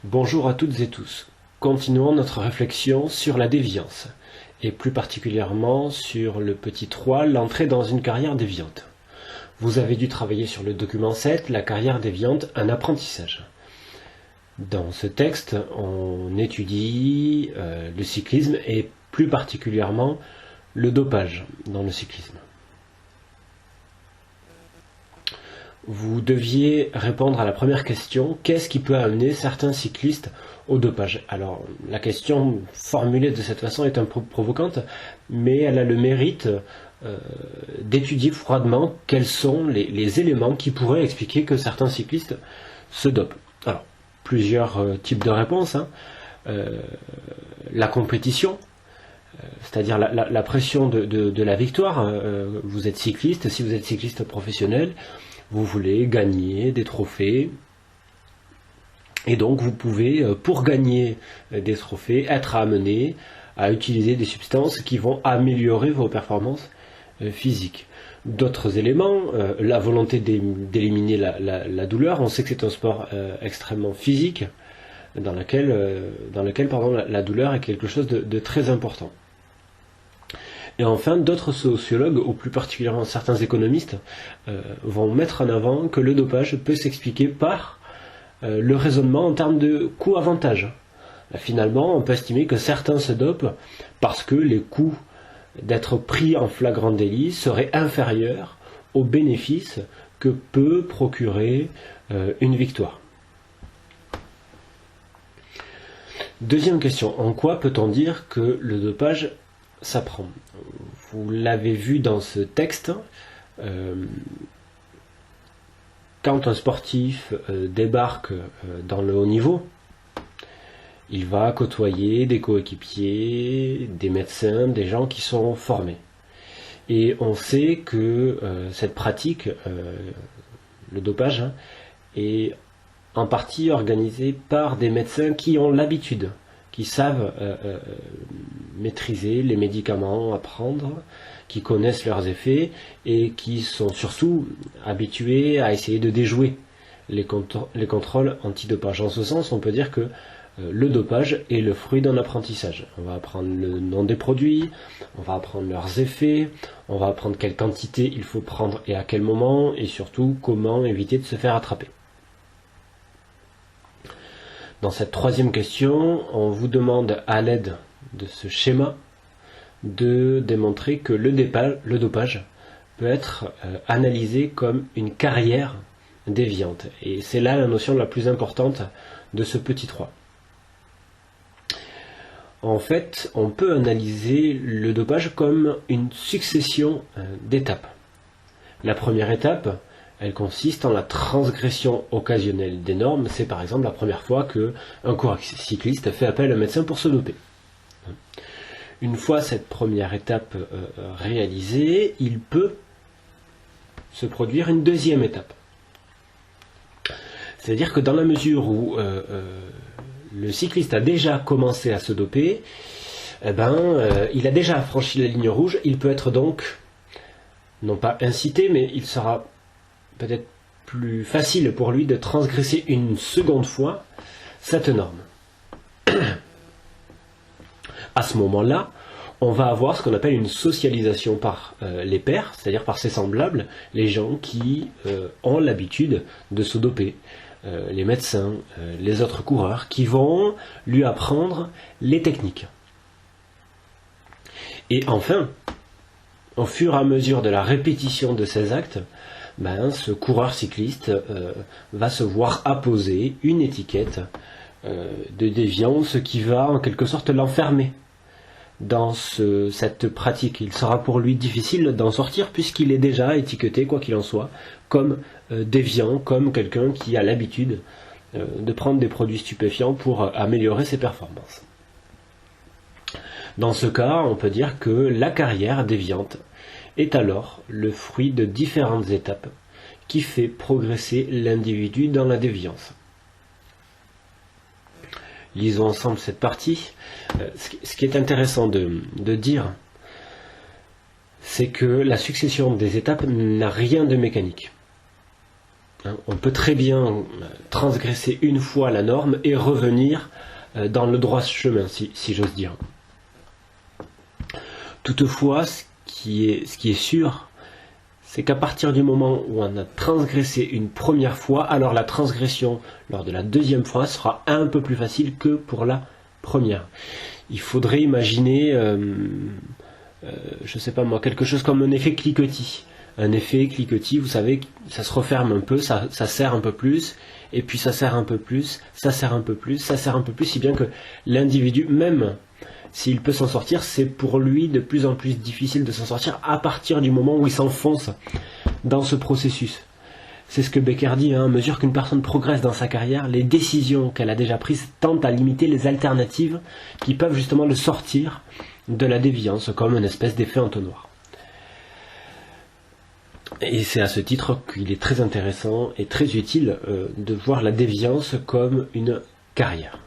Bonjour à toutes et tous. Continuons notre réflexion sur la déviance, et plus particulièrement sur le petit 3, l'entrée dans une carrière déviante. Vous avez dû travailler sur le document 7, la carrière déviante, un apprentissage. Dans ce texte, on étudie le cyclisme et plus particulièrement le dopage dans le cyclisme. Vous deviez répondre à la première question, qu'est-ce qui peut amener certains cyclistes au dopage? Alors, la question formulée de cette façon est un peu provocante, mais elle a le mérite d'étudier froidement quels sont les éléments qui pourraient expliquer que certains cyclistes se dopent. Alors, plusieurs types de réponses. La compétition, c'est-à-dire la pression de la victoire. Vous êtes cycliste, si vous êtes cycliste professionnel, vous voulez gagner des trophées, et donc vous pouvez, pour gagner des trophées, être amené à utiliser des substances qui vont améliorer vos performances physiques. D'autres éléments, la volonté d'éliminer la douleur. On sait que c'est un sport extrêmement physique, dans lequel la douleur est quelque chose de très important. Et enfin, d'autres sociologues, ou plus particulièrement certains économistes, vont mettre en avant que le dopage peut s'expliquer par le raisonnement en termes de coût-avantage. Finalement, on peut estimer que certains se dopent parce que les coûts d'être pris en flagrant délit seraient inférieurs aux bénéfices que peut procurer une victoire. Deuxième question, en quoi peut-on dire que le dopage s'apprend? Vous l'avez vu dans ce texte, quand un sportif débarque dans le haut niveau, il va côtoyer des coéquipiers, des médecins, des gens qui sont formés. Et on sait que cette pratique, le dopage, est en partie organisée par des médecins qui ont l'habitude, qui savent maîtriser les médicaments à prendre, qui connaissent leurs effets et qui sont surtout habitués à essayer de déjouer les contrôles antidopage. En ce sens, on peut dire que le dopage est le fruit d'un apprentissage. On va apprendre le nom des produits, on va apprendre leurs effets, on va apprendre quelle quantité il faut prendre et à quel moment, et surtout comment éviter de se faire attraper. Dans cette troisième question, on vous demande à l'aide de ce schéma de démontrer que le dopage peut être analysé comme une carrière déviante. Et c'est là la notion la plus importante de ce petit 3. En fait, on peut analyser le dopage comme une succession d'étapes. La première étape, elle consiste en la transgression occasionnelle des normes. C'est par exemple la première fois qu'un coureur cycliste fait appel à un médecin pour se doper. Une fois cette première étape réalisée, il peut se produire une deuxième étape. C'est-à-dire que dans la mesure où le cycliste a déjà commencé à se doper, il a déjà franchi la ligne rouge, il peut être donc, non pas incité, mais il sera peut-être plus facile pour lui de transgresser une seconde fois cette norme. À ce moment-là, on va avoir ce qu'on appelle une socialisation par les pairs, c'est-à-dire par ses semblables, les gens qui ont l'habitude de se doper, les médecins, les autres coureurs, qui vont lui apprendre les techniques. Et enfin, au fur et à mesure de la répétition de ces actes, ce coureur cycliste va se voir apposer une étiquette de déviance qui va en quelque sorte l'enfermer dans cette pratique. Il sera pour lui difficile d'en sortir puisqu'il est déjà étiqueté, quoi qu'il en soit, comme déviant, comme quelqu'un qui a l'habitude de prendre des produits stupéfiants pour améliorer ses performances. Dans ce cas, on peut dire que la carrière déviante est alors le fruit de différentes étapes qui fait progresser l'individu dans la déviance. Lisons ensemble cette partie. Ce qui est intéressant de dire, c'est que la succession des étapes n'a rien de mécanique. On peut très bien transgresser une fois la norme et revenir dans le droit chemin, si j'ose dire. Toutefois, ce qui est sûr, c'est qu'à partir du moment où on a transgressé une première fois, alors la transgression lors de la deuxième fois sera un peu plus facile que pour la première. Il faudrait imaginer, je sais pas moi, quelque chose comme un effet cliquetis. Un effet cliquetis, vous savez, ça se referme un peu, ça serre un peu plus, et puis ça serre un peu plus, ça serre un peu plus, ça serre un peu plus, si bien que l'individu, même s'il peut s'en sortir, c'est pour lui de plus en plus difficile de s'en sortir à partir du moment où il s'enfonce dans ce processus. C'est ce que Becker dit, à mesure qu'une personne progresse dans sa carrière, les décisions qu'elle a déjà prises tentent à limiter les alternatives qui peuvent justement le sortir de la déviance, comme une espèce d'effet entonnoir. Et c'est à ce titre qu'il est très intéressant et très utile de voir la déviance comme une carrière.